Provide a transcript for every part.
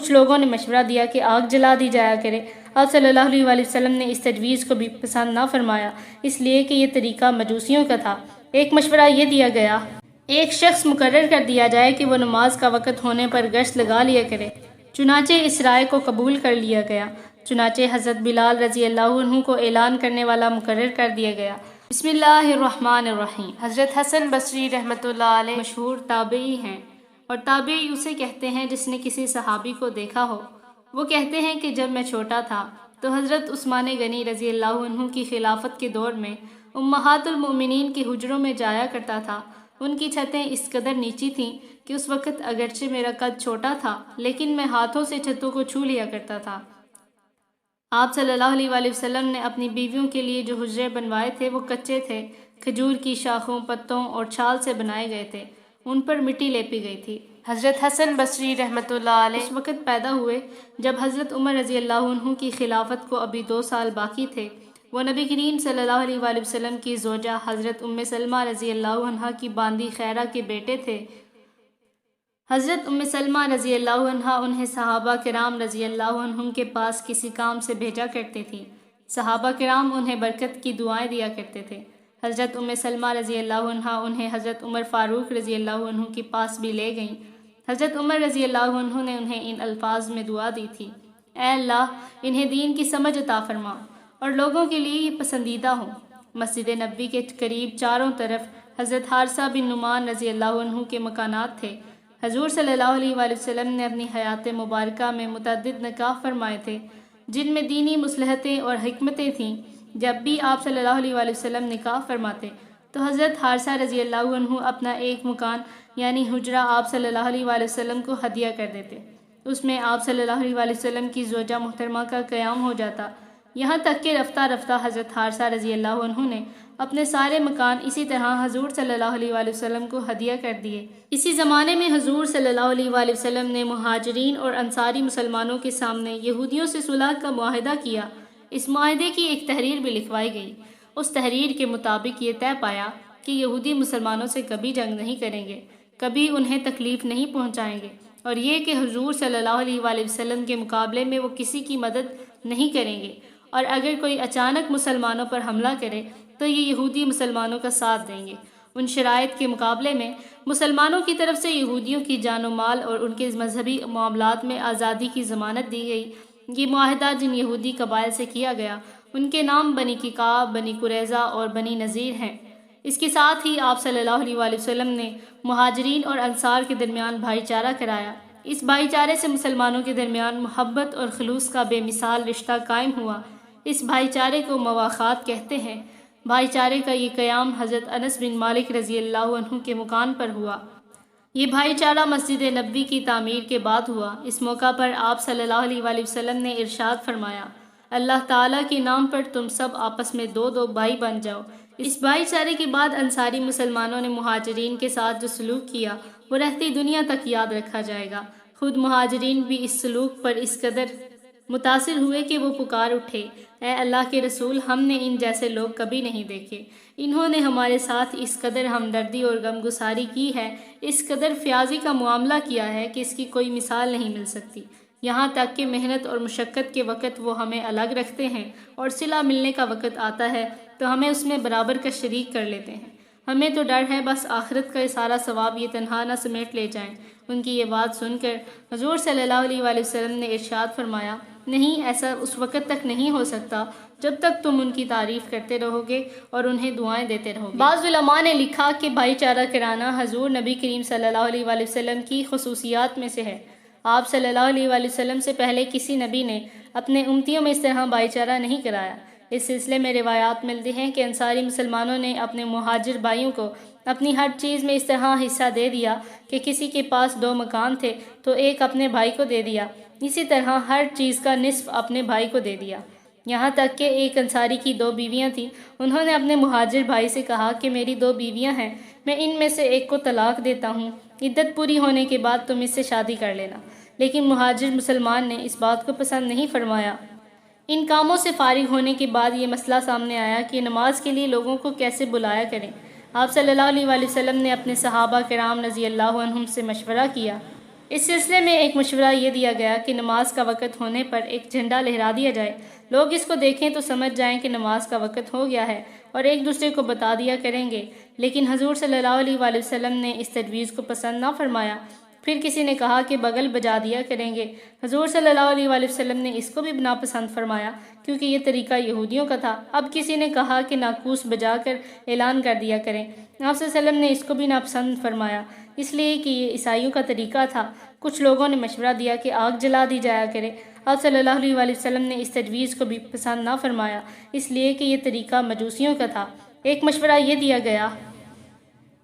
کچھ لوگوں نے مشورہ دیا کہ آگ جلا دی جایا کرے۔ آپ صلی اللہ علیہ وآلہ وسلم نے اس تجویز کو بھی پسند نہ فرمایا، اس لیے کہ یہ طریقہ مجوسیوں کا تھا۔ ایک مشورہ یہ دیا گیا، ایک شخص مقرر کر دیا جائے کہ وہ نماز کا وقت ہونے پر گشت لگا لیا کرے۔ چنانچہ اس رائے کو قبول کر لیا گیا۔ چنانچہ حضرت بلال رضی اللہ عنہ کو اعلان کرنے والا مقرر کر دیا گیا۔ بسم اللہ الرحمن الرحیم۔ حضرت حسن بصری رحمۃ اللہ علیہ مشہور تابعی ہیں، اور تابعی اسے کہتے ہیں جس نے کسی صحابی کو دیکھا ہو۔ وہ کہتے ہیں کہ جب میں چھوٹا تھا تو حضرت عثمان غنی رضی اللہ عنہ کی خلافت کے دور میں امہات المؤمنین کے حجروں میں جایا کرتا تھا۔ ان کی چھتیں اس قدر نیچی تھیں کہ اس وقت اگرچہ میرا قد چھوٹا تھا لیکن میں ہاتھوں سے چھتوں کو چھو لیا کرتا تھا۔ آپ صلی اللہ علیہ وآلہ وسلم نے اپنی بیویوں کے لیے جو حجرے بنوائے تھے وہ کچے تھے، کھجور کی شاخوں، پتوں اور چھال سے بنائے گئے تھے، ان پر مٹی لیپی گئی تھی۔ حضرت حسن بصری رحمۃ اللہ علیہ اس وقت پیدا ہوئے جب حضرت عمر رضی اللہ عنہ کی خلافت کو ابھی 2 سال باقی تھے۔ وہ نبی کریم صلی اللہ علیہ وآلہ وسلم کی زوجہ حضرت سلمہ رضی اللہ عنہا کی باندی خیرہ کے بیٹے تھے۔ حضرت سلمہ رضی اللہ عنہا انہیں صحابہ کرام رضی اللہ عنہم کے پاس کسی کام سے بھیجا کرتے تھیں۔ صحابہ کرام انہیں برکت کی دعائیں دیا کرتے تھے۔ حضرت سلمہ رضی اللہ عنہا انہیں حضرت عمر فاروق رضی اللہ عنہ کے پاس بھی لے گئیں۔ حضرت عمر رضی اللہ عنہ نے انہیں ان الفاظ میں دعا دی تھی، اے اللہ انہیں دین کی سمجھ عطا فرما اور لوگوں کے لیے یہ پسندیدہ ہوں۔ مسجد نبوی کے قریب چاروں طرف حضرت حارثہ بن نعمان رضی اللہ عنہ کے مکانات تھے۔ حضور صلی اللہ علیہ وآلہ وسلم نے اپنی حیات مبارکہ میں متعدد نکاح فرمائے تھے جن میں دینی مصلحتیں اور حکمتیں تھیں۔ جب بھی آپ صلی اللہ علیہ وآلہ وسلم نکاح فرماتے تو حضرت حارثہ رضی اللہ عنہ اپنا ایک مکان یعنی حجرہ آپ صلی اللہ علیہ وآلہ وسلم کو ہدیہ کر دیتے۔ اس میں آپ صلی اللہ علیہ وآلہ وسلم کی زوجہ محترمہ کا قیام ہو جاتا، یہاں تک کہ رفتہ رفتہ حضرت حارثہ رضی اللہ عنہ نے اپنے سارے مکان اسی طرح حضور صلی اللہ علیہ وآلہ وسلم کو ہدیہ کر دیے۔ اسی زمانے میں حضور صلی اللہ علیہ وآلہ وسلم نے مہاجرین اور انصاری مسلمانوں کے سامنے یہودیوں سے صلح کا معاہدہ کیا۔ اس معاہدے کی ایک تحریر بھی لکھوائی گئی۔ اس تحریر کے مطابق یہ طے پایا کہ یہودی مسلمانوں سے کبھی جنگ نہیں کریں گے، کبھی انہیں تکلیف نہیں پہنچائیں گے، اور یہ کہ حضور صلی اللہ علیہ وآلہ وسلم کے مقابلے میں وہ کسی کی مدد نہیں کریں گے، اور اگر کوئی اچانک مسلمانوں پر حملہ کرے تو یہ یہودی مسلمانوں کا ساتھ دیں گے۔ ان شرائط کے مقابلے میں مسلمانوں کی طرف سے یہودیوں کی جان و مال اور ان کے مذہبی معاملات میں آزادی کی ضمانت دی گئی۔ یہ معاہدہ جن یہودی قبائل سے کیا گیا ان کے نام بنی کعب، بنی قریظہ اور بنی نذیر ہیں۔ اس کے ساتھ ہی آپ صلی اللہ علیہ وآلہ وسلم نے مہاجرین اور انصار کے درمیان بھائی چارہ کرایا۔ اس بھائی چارے سے مسلمانوں کے درمیان محبت اور خلوص کا بے مثال رشتہ قائم ہوا۔ اس بھائی چارے کو مواخات کہتے ہیں۔ بھائی چارے کا یہ قیام حضرت انس بن مالک رضی اللہ عنہ کے مکان پر ہوا۔ یہ بھائی چارہ مسجد نبوی کی تعمیر کے بعد ہوا۔ اس موقع پر آپ صلی اللہ علیہ وآلہ وسلم نے ارشاد فرمایا، اللہ تعالیٰ کے نام پر تم سب آپس میں 2 بھائی بن جاؤ۔ اس بھائی چارے کے بعد انصاری مسلمانوں نے مہاجرین کے ساتھ جو سلوک کیا وہ رہتی دنیا تک یاد رکھا جائے گا۔ خود مہاجرین بھی اس سلوک پر اس قدر متاثر ہوئے کہ وہ پکار اٹھے، اے اللہ کے رسول، ہم نے ان جیسے لوگ کبھی نہیں دیکھے۔ انہوں نے ہمارے ساتھ اس قدر ہمدردی اور غمگساری کی ہے، اس قدر فیاضی کا معاملہ کیا ہے کہ اس کی کوئی مثال نہیں مل سکتی۔ یہاں تک کہ محنت اور مشقت کے وقت وہ ہمیں الگ رکھتے ہیں، اور صلہ ملنے کا وقت آتا ہے تو ہمیں اس میں برابر کا شریک کر لیتے ہیں۔ ہمیں تو ڈر ہے بس آخرت کا سارا ثواب یہ تنہا نہ سمیٹ لے جائیں۔ ان کی یہ بات سن کر حضور صلی اللہ علیہ وآلہ وسلم نے ارشاد فرمایا، نہیں، ایسا اس وقت تک نہیں ہو سکتا جب تک تم ان کی تعریف کرتے رہو گے اور انہیں دعائیں دیتے رہو گے۔ بعض علماء نے لکھا کہ بھائی چارہ کرانا حضور نبی کریم صلی اللہ علیہ وآلہ وسلم کی خصوصیات میں سے ہے۔ آپ صلی اللہ علیہ وآلہ وسلم سے پہلے کسی نبی نے اپنے امتیوں میں اس طرح بھائی چارہ نہیں کرایا۔ اس سلسلے میں روایات ملتی ہیں کہ انصاری مسلمانوں نے اپنے مہاجر بھائیوں کو اپنی ہر چیز میں اس طرح حصہ دے دیا کہ کسی کے پاس 2 مکان تھے تو ایک اپنے بھائی کو دے دیا، اسی طرح ہر چیز کا نصف اپنے بھائی کو دے دیا۔ یہاں تک کہ ایک انصاری کی 2 بیویاں تھیں، انہوں نے اپنے مہاجر بھائی سے کہا کہ میری 2 بیویاں ہیں، میں ان میں سے ایک کو طلاق دیتا ہوں، عدت پوری ہونے کے بعد تم اس سے شادی کر لینا۔ لیکن مہاجر مسلمان نے اس بات کو پسند نہیں فرمایا۔ ان کاموں سے فارغ ہونے کے بعد یہ مسئلہ سامنے آیا کہ نماز کے لیے لوگوں کو کیسے بلایا کریں۔ آپ صلی اللہ علیہ وآلہ وسلم نے اپنے صحابہ کرام رضی اللہ عنہم سے مشورہ کیا۔ اس سلسلے میں ایک مشورہ یہ دیا گیا کہ نماز کا وقت ہونے پر ایک جھنڈا لہرا دیا جائے، لوگ اس کو دیکھیں تو سمجھ جائیں کہ نماز کا وقت ہو گیا ہے اور ایک دوسرے کو بتا دیا کریں گے۔ لیکن حضور صلی اللہ علیہ وآلہ وسلم نے اس تجویز کو پسند نہ فرمایا۔ پھر کسی نے کہا کہ بغل بجا دیا کریں گے۔ حضور صلی اللہ علیہ وآلہ وسلم نے اس کو بھی ناپسند فرمایا کیونکہ یہ طریقہ یہودیوں کا تھا۔ اب کسی نے کہا کہ ناقوس بجا کر اعلان کر دیا کریں۔ آپ صلی اللہ علیہ وسلم نے اس کو بھی ناپسند فرمایا اس لیے کہ یہ عیسائیوں کا طریقہ تھا۔ کچھ لوگوں نے مشورہ دیا کہ آگ جلا دی جایا کرے۔ آپ صلی اللہ علیہ وآلہ وسلم نے اس تجویز کو بھی پسند نہ فرمایا اس لیے کہ یہ طریقہ مجوسیوں کا تھا۔ ایک مشورہ یہ دیا گیا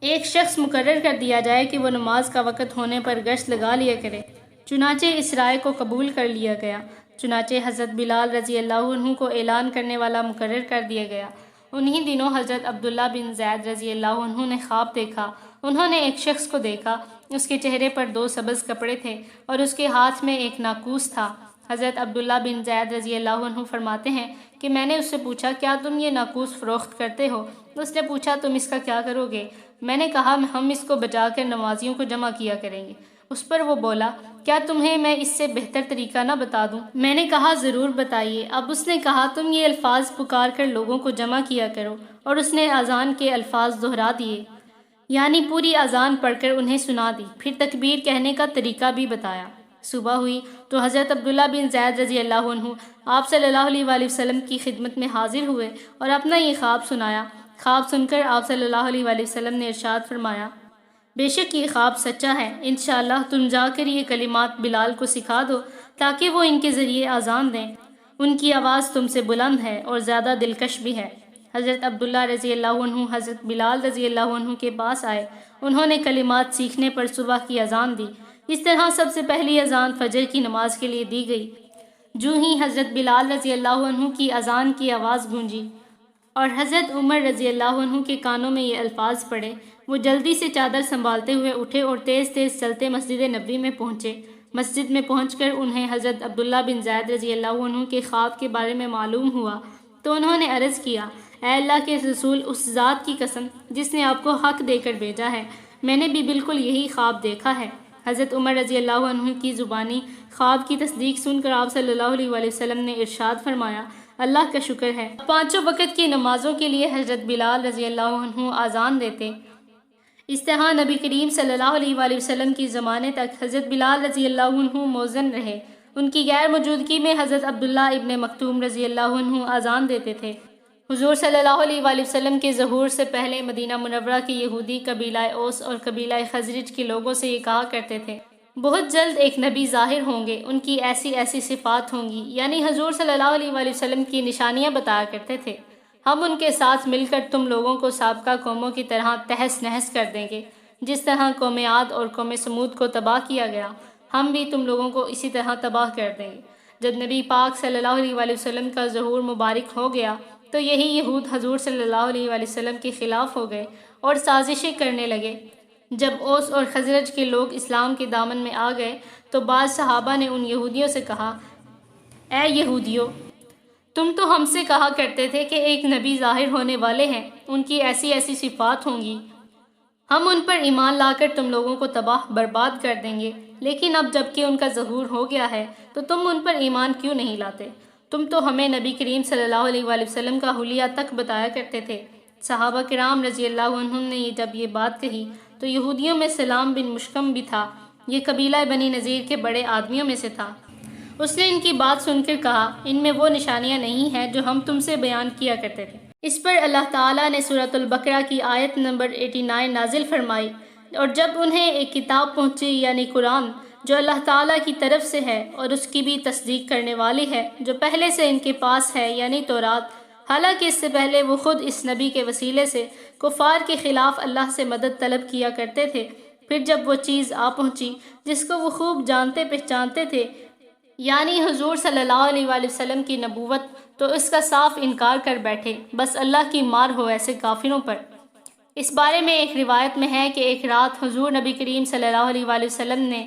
ایک شخص مقرر کر دیا جائے کہ وہ نماز کا وقت ہونے پر گشت لگا لیا کرے۔ چنانچہ اس رائے کو قبول کر لیا گیا۔ چنانچہ حضرت بلال رضی اللہ عنہ کو اعلان کرنے والا مقرر کر دیا گیا۔ انہی دنوں حضرت عبداللہ بن زید رضی اللہ عنہ نے خواب دیکھا۔ انہوں نے ایک شخص کو دیکھا، اس کے چہرے پر 2 سبز کپڑے تھے اور اس کے ہاتھ میں ایک ناقوس تھا۔ حضرت عبداللہ بن زید رضی اللہ عنہ فرماتے ہیں کہ میں نے اس سے پوچھا کیا تم یہ ناقوس فروخت کرتے ہو؟ اس نے پوچھا تم اس کا کیا کرو گے؟ میں نے کہا ہم اس کو بچا کر نمازیوں کو جمع کیا کریں گے۔ اس پر وہ بولا کیا تمہیں میں اس سے بہتر طریقہ نہ بتا دوں؟ میں نے کہا ضرور بتائیے۔ اب اس نے کہا تم یہ الفاظ پکار کر لوگوں کو جمع کیا کرو، اور اس نے اذان کے الفاظ دہرا دیے، یعنی پوری اذان پڑھ کر انہیں سنا دی، پھر تکبیر کہنے کا طریقہ بھی بتایا۔ صبح ہوئی تو حضرت عبداللہ بن زید رضی اللہ عنہ آپ صلی اللہ علیہ وآلہ وسلم کی خدمت میں حاضر ہوئے اور اپنا یہ خواب سنایا۔ خواب سن کر آپ صلی اللہ علیہ وآلہ وسلم نے ارشاد فرمایا بے شک یہ خواب سچا ہے، انشاءاللہ تم جا کر یہ کلمات بلال کو سکھا دو تاکہ وہ ان کے ذریعے اذان دیں، ان کی آواز تم سے بلند ہے اور زیادہ دلکش بھی ہے۔ حضرت عبداللہ رضی اللہ عنہ حضرت بلال رضی اللہ عنہ کے پاس آئے، انہوں نے کلمات سیکھنے پر صبح کی اذان دی۔ اس طرح سب سے پہلی اذان فجر کی نماز کے لیے دی گئی۔ جو ہی حضرت بلال رضی اللہ عنہ کی اذان کی آواز گونجی اور حضرت عمر رضی اللہ عنہ کے کانوں میں یہ الفاظ پڑے، وہ جلدی سے چادر سنبھالتے ہوئے اٹھے اور تیز تیز چلتے مسجد نبوی میں پہنچے۔ مسجد میں پہنچ کر انہیں حضرت عبداللہ بن زید رضی اللہ عنہ کے خواب کے بارے میں معلوم ہوا تو انہوں نے عرض کیا اے اللہ کے رسول، اس ذات کی قسم جس نے آپ کو حق دے کر بھیجا ہے، میں نے بھی بالکل یہی خواب دیکھا ہے۔ حضرت عمر رضی اللہ عنہ کی زبانی خواب کی تصدیق سن کر آپ صلی اللہ علیہ وآلہ وسلم نے ارشاد فرمایا اللہ کا شکر ہے۔ 5 وقت کی نمازوں کے لیے حضرت بلال رضی اللہ عنہ اذان دیتے۔ اس طرح نبی کریم صلی اللہ علیہ وآلہ وسلم کی زمانے تک حضرت بلال رضی اللہ عنہ مؤذن رہے۔ ان کی غیر موجودگی میں حضرت عبداللہ ابن مکتوم رضی اللہ عنہ اذان دیتے تھے۔ حضور صلی اللہ علیہ وآلہ وسلم کے ظہور سے پہلے مدینہ منورہ کے یہودی قبیلہ اوس اور قبیلہ خزرج کے لوگوں سے یہ کہا کرتے تھے بہت جلد ایک نبی ظاہر ہوں گے، ان کی ایسی ایسی صفات ہوں گی، یعنی حضور صلی اللہ علیہ وآلہ وسلم کی نشانیاں بتایا کرتے تھے۔ ہم ان کے ساتھ مل کر تم لوگوں کو سابقہ قوموں کی طرح تہس نہس کر دیں گے، جس طرح قوم عاد اور قوم سمود کو تباہ کیا گیا، ہم بھی تم لوگوں کو اسی طرح تباہ کر دیں گے۔ جب نبی پاک صلی اللہ علیہ وآلہ وسلم کا ظہور مبارک ہو گیا تو یہی یہود حضور صلی اللہ علیہ وآلہ وسلم کے خلاف ہو گئے اور سازشیں کرنے لگے۔ جب اوس اور خزرج کے لوگ اسلام کے دامن میں آ گئے تو بعض صحابہ نے ان یہودیوں سے کہا اے یہودیوں، تم تو ہم سے کہا کرتے تھے کہ ایک نبی ظاہر ہونے والے ہیں، ان کی ایسی ایسی صفات ہوں گی، ہم ان پر ایمان لا کر تم لوگوں کو تباہ برباد کر دیں گے، لیکن اب جب کہ ان کا ظہور ہو گیا ہے تو تم ان پر ایمان کیوں نہیں لاتے؟ تم تو ہمیں نبی کریم صلی اللہ علیہ وآلہ وسلم کا حلیہ تک بتایا کرتے تھے۔ صحابہ کرام رضی اللہ عنہم نے جب یہ بات کہی تو یہودیوں میں سلام بن مشکم بھی تھا، یہ قبیلہ بنی نذیر کے بڑے آدمیوں میں سے تھا۔ اس نے ان کی بات سن کر کہا ان میں وہ نشانیاں نہیں ہیں جو ہم تم سے بیان کیا کرتے تھے۔ اس پر اللہ تعالیٰ نے سورۃ البقرہ کی آیت نمبر 89 نازل فرمائی، اور جب انہیں ایک کتاب پہنچی یعنی قرآن جو اللہ تعالیٰ کی طرف سے ہے اور اس کی بھی تصدیق کرنے والی ہے جو پہلے سے ان کے پاس ہے یعنی تورات، حالانکہ اس سے پہلے وہ خود اس نبی کے وسیلے سے کفار کے خلاف اللہ سے مدد طلب کیا کرتے تھے، پھر جب وہ چیز آ پہنچی جس کو وہ خوب جانتے پہچانتے تھے یعنی حضور صلی اللہ علیہ وآلہ وسلم کی نبوت، تو اس کا صاف انکار کر بیٹھے۔ بس اللہ کی مار ہو ایسے کافروں پر۔ اس بارے میں ایک روایت میں ہے کہ ایک رات حضور نبی کریم صلی اللہ علیہ وآلہ وسلم نے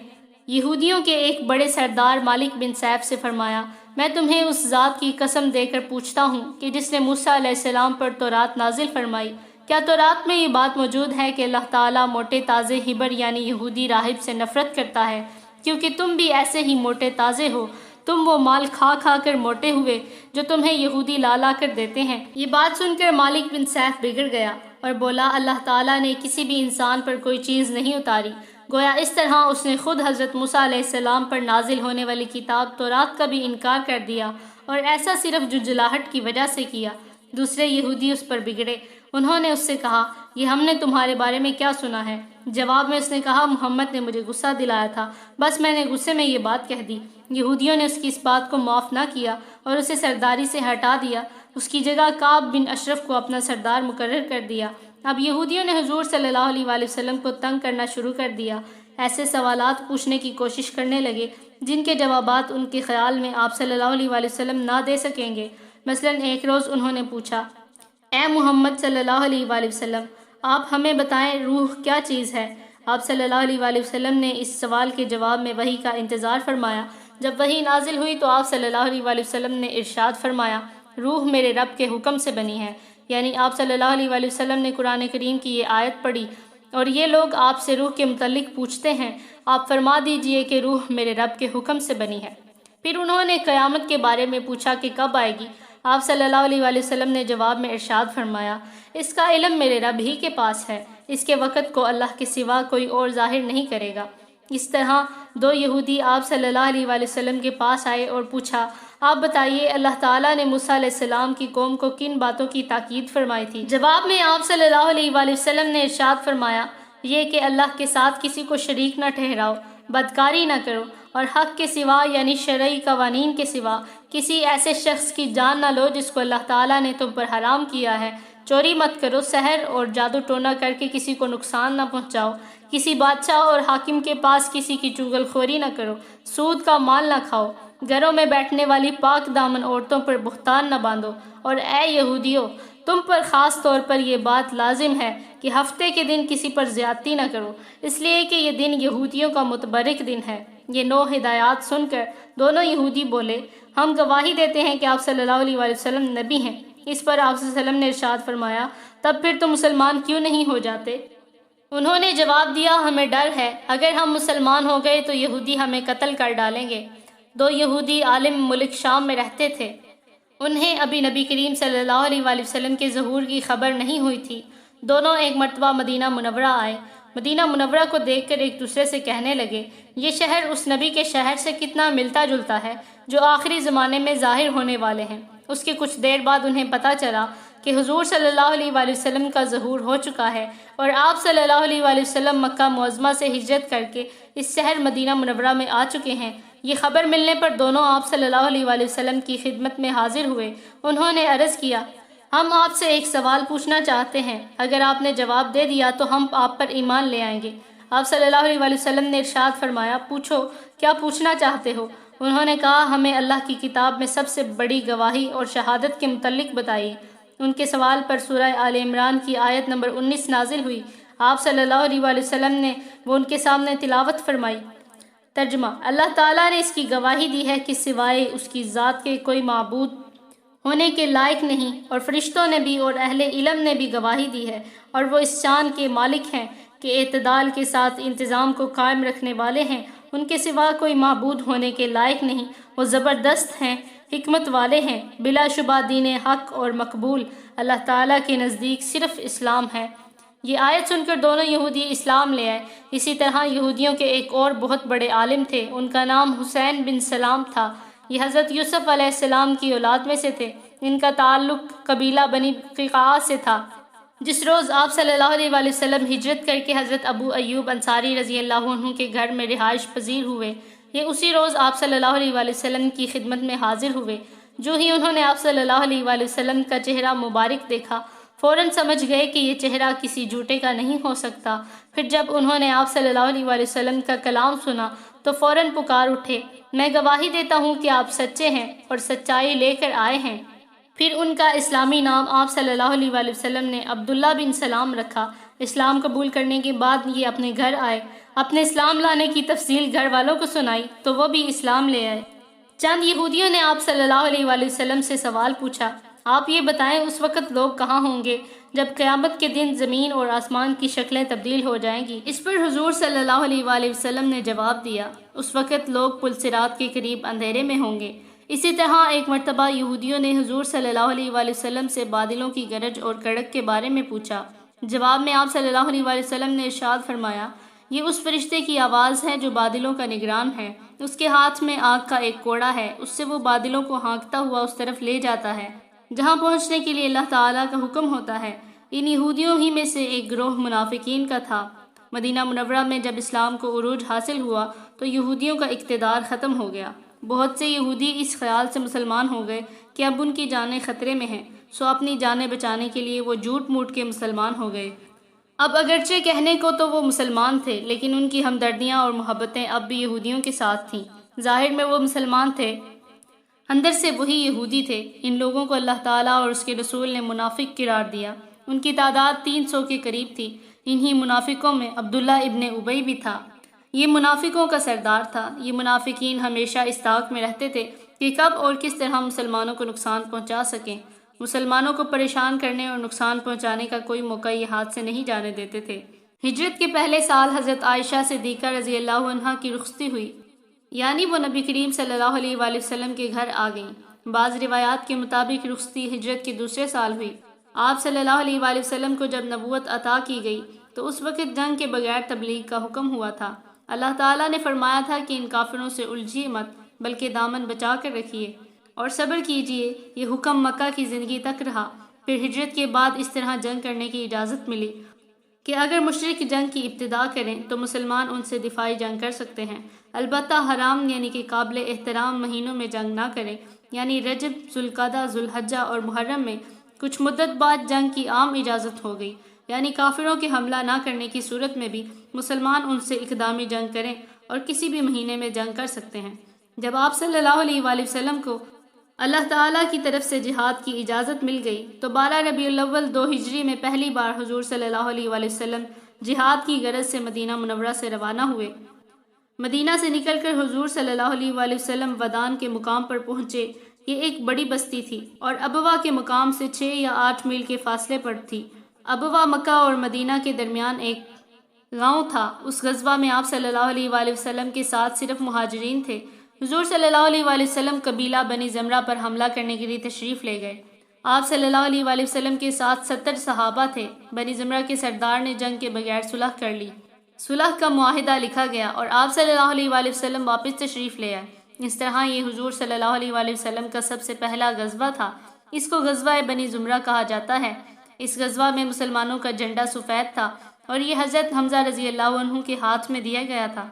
یہودیوں کے ایک بڑے سردار مالک بن سیف سے فرمایا میں تمہیں اس ذات کی قسم دے کر پوچھتا ہوں کہ جس نے موسیٰ علیہ السلام پر تورات نازل فرمائی، کیا تورات میں یہ بات موجود ہے کہ اللہ تعالیٰ موٹے تازے ہبر یعنی یہودی راہب سے نفرت کرتا ہے کیونکہ تم بھی ایسے ہی موٹے تازے ہو، تم وہ مال کھا کھا کر موٹے ہوئے جو تمہیں یہودی لا لا کر دیتے ہیں۔ یہ بات سن کر مالک بن سیف بگڑ گیا اور بولا، اللہ تعالیٰ نے کسی بھی انسان پر کوئی چیز نہیں اتاری، گویا اس طرح اس نے خود حضرت موسیٰ علیہ السلام پر نازل ہونے والی کتاب تورات کا بھی انکار کر دیا، اور ایسا صرف جھنجھلاہٹ کی وجہ سے کیا۔ دوسرے یہودی اس پر بگڑے، انہوں نے اس سے کہا، یہ ہم نے تمہارے بارے میں کیا سنا ہے؟ جواب میں اس نے کہا، محمد نے مجھے غصہ دلایا تھا، بس میں نے غصے میں یہ بات کہہ دی۔ یہودیوں نے اس کی اس بات کو معاف نہ کیا اور اسے سرداری سے ہٹا دیا، اس کی جگہ کعب بن اشرف کو اپنا سردار مقرر کر دیا۔ اب یہودیوں نے حضور صلی اللہ علیہ وآلہ وسلم کو تنگ کرنا شروع کر دیا، ایسے سوالات پوچھنے کی کوشش کرنے لگے جن کے جوابات ان کے خیال میں آپ صلی اللہ علیہ وآلہ وسلم نہ دے سکیں گے۔ مثلاً ایک روز انہوں نے پوچھا، اے محمد صلی اللہ علیہ وآلہ وسلم، آپ ہمیں بتائیں روح کیا چیز ہے؟ آپ صلی اللہ علیہ وآلہ وسلم نے اس سوال کے جواب میں وحی کا انتظار فرمایا۔ جب وحی نازل ہوئی تو آپ صلی اللہ علیہ وآلہ وسلم نے ارشاد فرمایا، روح میرے رب کے حکم سے بنی ہے۔ یعنی آپ صلی اللہ علیہ وآلہ وسلم نے قرآن کریم کی یہ آیت پڑھی، اور یہ لوگ آپ سے روح کے متعلق پوچھتے ہیں، آپ فرما دیجئے کہ روح میرے رب کے حکم سے بنی ہے۔ پھر انہوں نے قیامت کے بارے میں پوچھا کہ کب آئے گی؟ آپ صلی اللہ علیہ وآلہ وسلم نے جواب میں ارشاد فرمایا، اس کا علم میرے رب ہی کے پاس ہے، اس کے وقت کو اللہ کے سوا کوئی اور ظاہر نہیں کرے گا۔ اس طرح دو یہودی آپ صلی اللہ علیہ وآلہ وسلم کے پاس آئے اور پوچھا، آپ بتائیے اللہ تعالیٰ نے موسیٰ علیہ السلام کی قوم کو کن باتوں کی تاکید فرمائی تھی؟ جواب میں آپ صلی اللہ علیہ وآلہ وسلم نے ارشاد فرمایا، یہ کہ اللہ کے ساتھ کسی کو شریک نہ ٹھہراؤ، بدکاری نہ کرو، اور حق کے سوا یعنی شرعی قوانین کے سوا کسی ایسے شخص کی جان نہ لو جس کو اللہ تعالیٰ نے تم پر حرام کیا ہے، چوری مت کرو، سحر اور جادو ٹونا کر کے کسی کو نقصان نہ پہنچاؤ، کسی بادشاہ اور حاکم کے پاس کسی کی چغل خوری نہ کرو، سود کا مال نہ کھاؤ، گھروں میں بیٹھنے والی پاک دامن عورتوں پر بہتان نہ باندھو، اور اے یہودیو، تم پر خاص طور پر یہ بات لازم ہے کہ ہفتے کے دن کسی پر زیادتی نہ کرو، اس لیے کہ یہ دن یہودیوں کا متبرک دن ہے۔ یہ 9 ہدایات سن کر دونوں یہودی بولے، ہم گواہی دیتے ہیں کہ آپ صلی اللہ علیہ وآلہ وسلم نبی ہیں۔ اس پر آپ صلی اللہ علیہ وسلم نے ارشاد فرمایا، تب پھر تم مسلمان کیوں نہیں ہو جاتے؟ انہوں نے جواب دیا، ہمیں ڈر ہے، اگر ہم مسلمان ہو گئے تو یہودی ہمیں قتل کر ڈالیں گے۔ 2 یہودی عالم ملک شام میں رہتے تھے، انہیں ابھی نبی کریم صلی اللہ علیہ وآلہ وسلم کے ظہور کی خبر نہیں ہوئی تھی۔ دونوں ایک مرتبہ مدینہ منورہ آئے، مدینہ منورہ کو دیکھ کر ایک دوسرے سے کہنے لگے، یہ شہر اس نبی کے شہر سے کتنا ملتا جلتا ہے جو آخری زمانے میں ظاہر ہونے والے ہیں۔ اس کے کچھ دیر بعد انہیں پتہ چلا کہ حضور صلی اللہ علیہ وآلہ وسلم کا ظہور ہو چکا ہے، اور آپ صلی اللہ علیہ وآلہ وسلم مکہ معظمہ سے ہجرت کر کے اس شہر مدینہ منورہ میں آ چکے ہیں۔ یہ خبر ملنے پر دونوں آپ صلی اللہ علیہ وآلہ وسلم کی خدمت میں حاضر ہوئے۔ انہوں نے عرض کیا، ہم آپ سے ایک سوال پوچھنا چاہتے ہیں، اگر آپ نے جواب دے دیا تو ہم آپ پر ایمان لے آئیں گے۔ آپ صلی اللہ علیہ وآلہ وسلم نے ارشاد فرمایا، پوچھو کیا پوچھنا چاہتے ہو؟ انہوں نے کہا، ہمیں اللہ کی کتاب میں سب سے بڑی گواہی اور شہادت کے متعلق بتائیے۔ ان کے سوال پر سورہ آل عمران کی آیت نمبر 19 نازل ہوئی۔ آپ صلی اللہ علیہ وآلہ وسلم نے وہ ان کے سامنے تلاوت فرمائی۔ ترجمہ: اللہ تعالیٰ نے اس کی گواہی دی ہے کہ سوائے اس کی ذات کے کوئی معبود ہونے کے لائق نہیں، اور فرشتوں نے بھی اور اہل علم نے بھی گواہی دی ہے، اور وہ اس شان کے مالک ہیں کہ اعتدال کے ساتھ انتظام کو قائم رکھنے والے ہیں، ان کے سوا کوئی معبود ہونے کے لائق نہیں، وہ زبردست ہیں، حکمت والے ہیں، بلا شبہ دین حق اور مقبول اللہ تعالیٰ کے نزدیک صرف اسلام ہے۔ یہ آیت سن کر دونوں یہودی اسلام لے آئے۔ اسی طرح یہودیوں کے ایک اور بہت بڑے عالم تھے، ان کا نام حسین بن سلام تھا۔ یہ حضرت یوسف علیہ السلام کی اولاد میں سے تھے۔ ان کا تعلق قبیلہ بنی قیقاع سے تھا۔ جس روز آپ صلی اللہ علیہ وآلہ وسلم ہجرت کر کے حضرت ابو ایوب انصاری رضی اللہ عنہ کے گھر میں رہائش پذیر ہوئے، یہ اسی روز آپ صلی اللہ علیہ وآلہ وسلم کی خدمت میں حاضر ہوئے۔ جو ہی انہوں نے آپ صلی اللہ علیہ وآلہ وسلم کا چہرہ مبارک دیکھا، فوراً سمجھ گئے کہ یہ چہرہ کسی جھوٹے کا نہیں ہو سکتا۔ پھر جب انہوں نے آپ صلی اللہ علیہ وآلہ وسلم کا کلام سنا تو فوراً پکار اٹھے، میں گواہی دیتا ہوں کہ آپ سچے ہیں اور سچائی لے کر آئے ہیں۔ پھر ان کا اسلامی نام آپ صلی اللہ علیہ وآلہ وسلم نے عبداللہ بن سلام رکھا۔ اسلام قبول کرنے کے بعد یہ اپنے گھر آئے، اپنے اسلام لانے کی تفصیل گھر والوں کو سنائی تو وہ بھی اسلام لے آئے۔ چند یہودیوں نے آپ صلی اللہ علیہ وآلہ وسلم سے سوال پوچھا، آپ یہ بتائیں اس وقت لوگ کہاں ہوں گے جب قیامت کے دن زمین اور آسمان کی شکلیں تبدیل ہو جائیں گی۔ اس پر حضور صلی اللہ علیہ وآلہ وسلم نے جواب دیا، اس وقت لوگ پل صراط کے قریب اندھیرے میں ہوں گے۔ اسی طرح ایک مرتبہ یہودیوں نے حضور صلی اللہ علیہ وآلہ وسلم سے بادلوں کی گرج اور کڑک کے بارے میں پوچھا۔ جواب میں آپ صلی اللہ علیہ وآلہ وسلم نے ارشاد فرمایا، یہ اس فرشتے کی آواز ہے جو بادلوں کا نگران ہے، اس کے ہاتھ میں آگ کا ایک کوڑا ہے، اس سے وہ بادلوں کو ہانکتا ہوا اس طرف لے جاتا ہے جہاں پہنچنے کے لیے اللہ تعالیٰ کا حکم ہوتا ہے۔ ان یہودیوں ہی میں سے ایک گروہ منافقین کا تھا۔ مدینہ منورہ میں جب اسلام کو عروج حاصل ہوا تو یہودیوں کا اقتدار ختم ہو گیا۔ بہت سے یہودی اس خیال سے مسلمان ہو گئے کہ اب ان کی جانیں خطرے میں ہیں، سو اپنی جانیں بچانے کے لیے وہ جھوٹ موٹ کے مسلمان ہو گئے۔ اب اگرچہ کہنے کو تو وہ مسلمان تھے، لیکن ان کی ہمدردیاں اور محبتیں اب بھی یہودیوں کے ساتھ تھیں۔ ظاہر میں وہ مسلمان تھے، اندر سے وہی یہودی تھے۔ ان لوگوں کو اللہ تعالیٰ اور اس کے رسول نے منافق قرار دیا۔ ان کی تعداد 300 کے قریب تھی۔ انہی منافقوں میں عبداللہ ابن ابی بھی تھا۔ یہ منافقوں کا سردار تھا۔ یہ منافقین ہمیشہ اس طاق میں رہتے تھے کہ کب اور کس طرح مسلمانوں کو نقصان پہنچا سکیں۔ مسلمانوں کو پریشان کرنے اور نقصان پہنچانے کا کوئی موقع یہ ہاتھ سے نہیں جانے دیتے تھے۔ ہجرت کے پہلے سال حضرت عائشہ صدیقہ رضی اللہ عنہا کی رخصتی ہوئی، یعنی وہ نبی کریم صلی اللہ علیہ وآلہ وسلم کے گھر آ گئیں۔ بعض روایات کے مطابق رخصتی ہجرت کے دوسرے سال ہوئی۔ آپ صلی اللہ علیہ وآلہ وسلم کو جب نبوت عطا کی گئی تو اس وقت جنگ کے بغیر تبلیغ کا حکم ہوا تھا۔ اللہ تعالیٰ نے فرمایا تھا کہ ان کافروں سے الجھیے مت، بلکہ دامن بچا کر رکھیے اور صبر کیجیے۔ یہ حکم مکہ کی زندگی تک رہا۔ پھر ہجرت کے بعد اس طرح جنگ کرنے کی اجازت ملی کہ اگر مشرک جنگ کی ابتدا کریں تو مسلمان ان سے دفاعی جنگ کر سکتے ہیں، البتہ حرام یعنی کہ قابل احترام مہینوں میں جنگ نہ کریں، یعنی رجب، ذوالقعدہ، ذوالحجہ اور محرم میں۔ کچھ مدت بعد جنگ کی عام اجازت ہو گئی، یعنی کافروں کے حملہ نہ کرنے کی صورت میں بھی مسلمان ان سے اقدامی جنگ کریں اور کسی بھی مہینے میں جنگ کر سکتے ہیں۔ جب آپ صلی اللہ علیہ وآلہ وسلم کو اللہ تعالیٰ کی طرف سے جہاد کی اجازت مل گئی تو 12 ربیع الاول 2 ہجری میں پہلی بار حضور صلی اللہ علیہ وآلہ وسلم جہاد کی غرض سے مدینہ منورہ سے روانہ ہوئے۔ مدینہ سے نکل کر حضور صلی اللہ علیہ وآلہ وسلم ودان کے مقام پر پہنچے۔ یہ ایک بڑی بستی تھی اور ابوا کے مقام سے 6 یا 8 میل کے فاصلے پر تھی۔ ابوا مکہ اور مدینہ کے درمیان ایک گاؤں تھا۔ اس غزوہ میں آپ صلی اللہ علیہ وآلہ وسلم کے ساتھ صرف مہاجرین تھے۔ حضور صلی اللہ علیہ وآلہ وسلم قبیلہ بنی زمرہ پر حملہ کرنے کے لیے تشریف لے گئے۔ آپ صلی اللہ علیہ وآلہ وسلم کے ساتھ 70 صحابہ تھے۔ بنی زمرہ کے سردار نے جنگ کے بغیر صلح کر لی۔ صلح کا معاہدہ لکھا گیا اور آپ صلی اللہ علیہ وآلہ وسلم واپس تشریف لے آئے۔ اس طرح یہ حضور صلی اللہ علیہ وآلہ وسلم کا سب سے پہلا غزوہ تھا۔ اس کو غزوہ بنی زمرہ کہا جاتا ہے۔ اس غزوہ میں مسلمانوں کا جھنڈا سفید تھا اور یہ حضرت حمزہ رضی اللہ عنہ کے ہاتھ میں دیا گیا تھا۔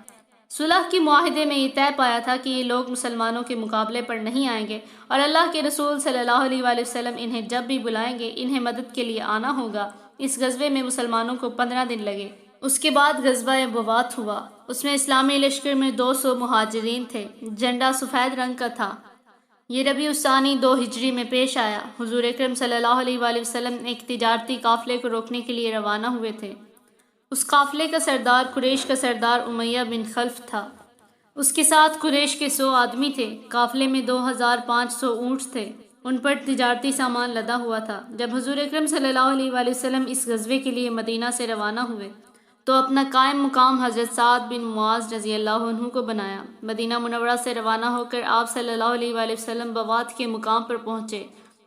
صلح کی معاہدے میں یہ طے پایا تھا کہ یہ لوگ مسلمانوں کے مقابلے پر نہیں آئیں گے اور اللہ کے رسول صلی اللہ علیہ وآلہ وسلم انہیں جب بھی بلائیں گے انہیں مدد کے لیے آنا ہوگا۔ اس غزوے میں مسلمانوں کو 15 دن لگے۔ اس کے بعد غزوہ بوات ہوا۔ اس میں اسلامی لشکر میں 200 مہاجرین تھے۔ جھنڈا سفید رنگ کا تھا۔ یہ ربیع الثانی 2 ہجری میں پیش آیا۔ حضور اکرم صلی اللہ علیہ وآلہ وسلم ایک تجارتی قافلے کو روکنے کے لیے روانہ ہوئے تھے۔ اس قافلے کا سردار قریش کا سردار امیہ بن خلف تھا۔ اس کے ساتھ قریش کے 100 آدمی تھے۔ قافلے میں 2500 اونٹ تھے۔ ان پر تجارتی سامان لدا ہوا تھا۔ جب حضور اکرم صلی اللہ علیہ وآلہ وسلم اس غزوے کے لیے مدینہ سے روانہ ہوئے تو اپنا قائم مقام حضرت سعد بن معاذ رضی اللہ عنہ کو بنایا۔ مدینہ منورہ سے روانہ ہو کر آپ صلی اللہ علیہ وآلہ وسلم بوات کے مقام پر پہنچے۔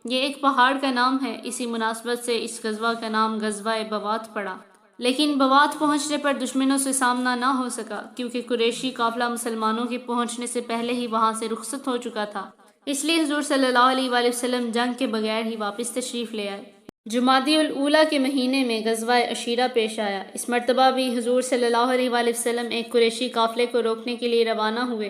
یہ ایک پہاڑ کا نام ہے، اسی مناسبت سے اس غزوہ کا نام غزوہ بوات پڑا۔ لیکن بوات پہنچنے پر دشمنوں سے سامنا نہ ہو سکا کیونکہ قریشی قافلہ مسلمانوں کے پہنچنے سے پہلے ہی وہاں سے رخصت ہو چکا تھا۔ اس لیے حضور صلی اللہ علیہ وآلہ وسلم جنگ کے بغیر ہی واپس تشریف لے آئے۔ جمادی الاولیٰ کے مہینے میں غزوہ عشیرہ پیش آیا۔ اس مرتبہ بھی حضور صلی اللہ علیہ وآلہ وسلم ایک قریشی قافلے کو روکنے کے لیے روانہ ہوئے۔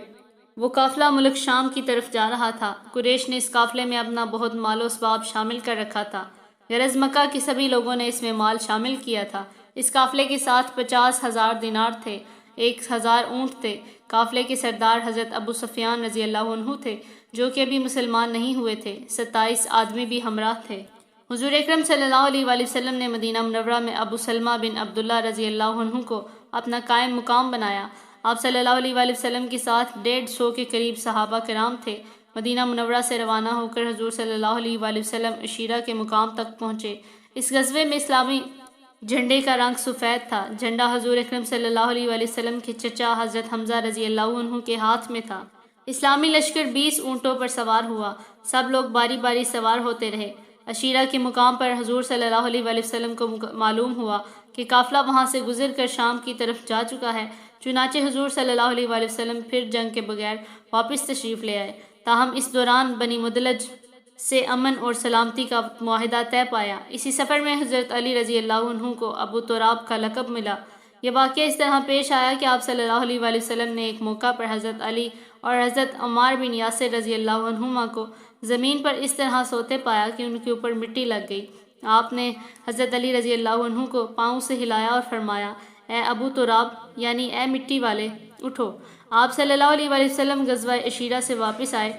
وہ قافلہ ملک شام کی طرف جا رہا تھا۔ قریش نے اس قافلے میں اپنا بہت مال و اسباب شامل کر رکھا تھا۔ غرض مکہ کے سبھی لوگوں نے اس میں مال شامل کیا تھا۔ اس قافلے کے ساتھ 50,000 دینار تھے، 1000 اونٹ تھے۔ قافلے کے سردار حضرت ابو سفیان رضی اللہ عنہ تھے جو کہ ابھی مسلمان نہیں ہوئے تھے۔ 27 آدمی بھی ہمراہ تھے۔ حضور اکرم صلی اللہ علیہ وآلہ وسلم نے مدینہ منورہ میں ابو سلمہ بن عبداللہ رضی اللہ عنہ کو اپنا قائم مقام بنایا۔ آپ صلی اللہ علیہ وآلہ وسلم کے ساتھ 150 کے قریب صحابہ کرام تھے۔ مدینہ منورہ سے روانہ ہو کر حضور صلی اللہ علیہ وآلہ وسلم عشیرہ کے مقام تک پہنچے۔ اس غزوے میں اسلامی جھنڈے کا رنگ سفید تھا۔ جھنڈا حضور اکرم صلی اللہ علیہ وآلہ وسلم کے چچا حضرت حمزہ رضی اللہ عنہ کے ہاتھ میں تھا۔ اسلامی لشکر 20 اونٹوں پر سوار ہوا۔ سب لوگ باری باری سوار ہوتے رہے۔ عشیرہ کے مقام پر حضور صلی اللہ علیہ وآلہ وسلم کو معلوم ہوا کہ قافلہ وہاں سے گزر کر شام کی طرف جا چکا ہے، چنانچہ حضور صلی اللہ علیہ وآلہ وسلم پھر جنگ کے بغیر واپس تشریف لے آئے۔ تاہم اس دوران بنی مدلج سے امن اور سلامتی کا معاہدہ طے پایا۔ اسی سفر میں حضرت علی رضی اللہ عنہ کو ابو تراب کا لقب ملا۔ یہ واقعہ اس طرح پیش آیا کہ آپ صلی اللہ علیہ وآلہ وسلم نے ایک موقع پر حضرت علی اور حضرت عمار بن یاسر رضی اللہ عنہما کو زمین پر اس طرح سوتے پایا کہ ان کے اوپر مٹی لگ گئی۔ آپ نے حضرت علی رضی اللہ عنہ کو پاؤں سے ہلایا اور فرمایا، اے ابو تراب، یعنی اے مٹی والے، اٹھو۔ آپ صلی اللہ علیہ وآلہ وسلم غزوہ عشیرہ سے واپس آئے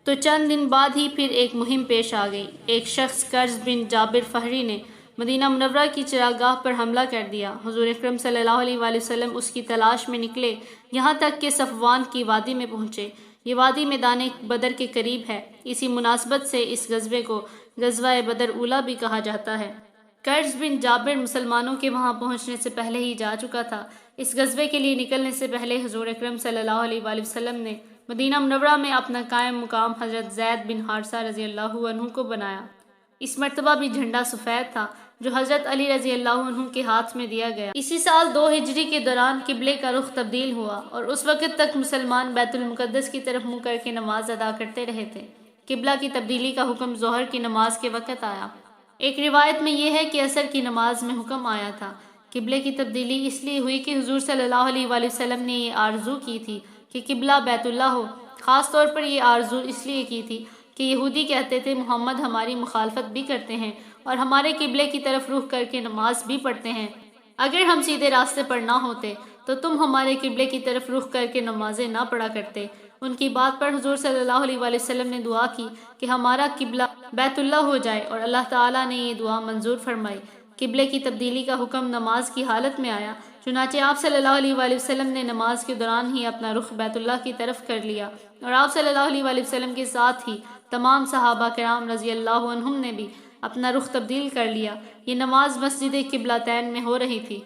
تو چند دن بعد ہی پھر ایک مہم پیش آ گئی۔ ایک شخص قرظ بن جابر فہری نے مدینہ منورہ کی چراگاہ پر حملہ کر دیا۔ حضور اکرم صلی اللہ علیہ وآلہ وسلم اس کی تلاش میں نکلے، یہاں تک کہ صفوان کی وادی میں پہنچے۔ یہ وادی میدان بدر کے قریب ہے۔ اسی مناسبت سے اس غزوے کو غزوہ بدر اولیٰ بھی کہا جاتا ہے۔ قرظ بن جابر مسلمانوں کے وہاں پہنچنے سے پہلے ہی جا چکا تھا۔ اس غزوے کے لیے نکلنے سے پہلے حضور اکرم صلی اللہ علیہ وآلہ وسلم نے مدینہ منورہ میں اپنا قائم مقام حضرت زید بن حارثہ رضی اللہ عنہ کو بنایا۔ اس مرتبہ بھی جھنڈا سفید تھا جو حضرت علی رضی اللہ عنہ کے ہاتھ میں دیا گیا۔ اسی سال 2 ہجری کے دوران قبلے کا رخ تبدیل ہوا اور اس وقت تک مسلمان بیت المقدس کی طرف منہ کر کے نماز ادا کرتے رہے تھے۔ قبلہ کی تبدیلی کا حکم ظہر کی نماز کے وقت آیا۔ ایک روایت میں یہ ہے کہ عصر کی نماز میں حکم آیا تھا۔ قبلے کی تبدیلی اس لیے ہوئی کہ حضور صلی اللہ علیہ وآلہ وسلم نے یہ آرزو کی تھی کہ قبلہ بیت اللہ ہو۔ خاص طور پر یہ آرزو اس لیے کی تھی کہ یہودی کہتے تھے محمد ہماری مخالفت بھی کرتے ہیں اور ہمارے قبلے کی طرف رخ کر کے نماز بھی پڑھتے ہیں۔ اگر ہم سیدھے راستے پر نہ ہوتے تو تم ہمارے قبلے کی طرف رخ کر کے نمازیں نہ پڑھا کرتے۔ ان کی بات پر حضور صلی اللہ علیہ وآلہ وسلم نے دعا کی کہ ہمارا قبلہ بیت اللہ ہو جائے اور اللہ تعالیٰ نے یہ دعا منظور فرمائی۔ قبلے کی تبدیلی کا حکم نماز کی حالت میں آیا، چنانچہ آپ صلی اللہ علیہ وآلہ وسلم نے نماز کے دوران ہی اپنا رخ بیت اللہ کی طرف کر لیا، اور آپ صلی اللہ علیہ وآلہ وسلم کے ساتھ ہی تمام صحابہ کرام رضی اللہ عنہم نے بھی اپنا رخ تبدیل کر لیا۔ یہ نماز مسجد قبلتین میں ہو رہی تھی۔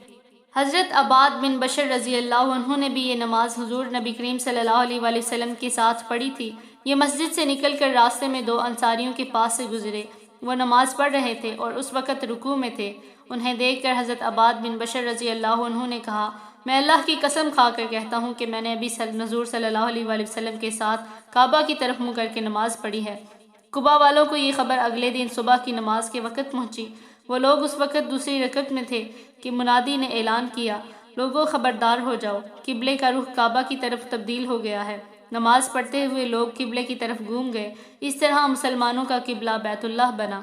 حضرت عباد بن بشر رضی اللہ عنہ نے بھی یہ نماز حضور نبی کریم صلی اللہ علیہ وآلہ وسلم کے ساتھ پڑھی تھی۔ یہ مسجد سے نکل کر راستے میں 2 انصاریوں کے پاس سے گزرے۔ وہ نماز پڑھ رہے تھے اور اس وقت رکوع میں تھے۔ انہیں دیکھ کر حضرت عباد بن بشر رضی اللہ عنہ نے کہا، میں اللہ کی قسم کھا کر کہتا ہوں کہ میں نے ابھی حضور صلی اللہ علیہ وآلہ وسلم کے ساتھ کعبہ کی طرف منہ کر کے نماز پڑھی ہے۔ قباء والوں کو یہ خبر اگلے دن صبح کی نماز کے وقت پہنچی۔ وہ لوگ اس وقت دوسری رکعت میں تھے کہ منادی نے اعلان کیا، لوگوں خبردار ہو جاؤ، قبلے کا رخ کعبہ کی طرف تبدیل ہو گیا ہے۔ نماز پڑھتے ہوئے لوگ قبلے کی طرف گھوم گئے۔ اس طرح مسلمانوں کا قبلہ بیت اللہ بنا۔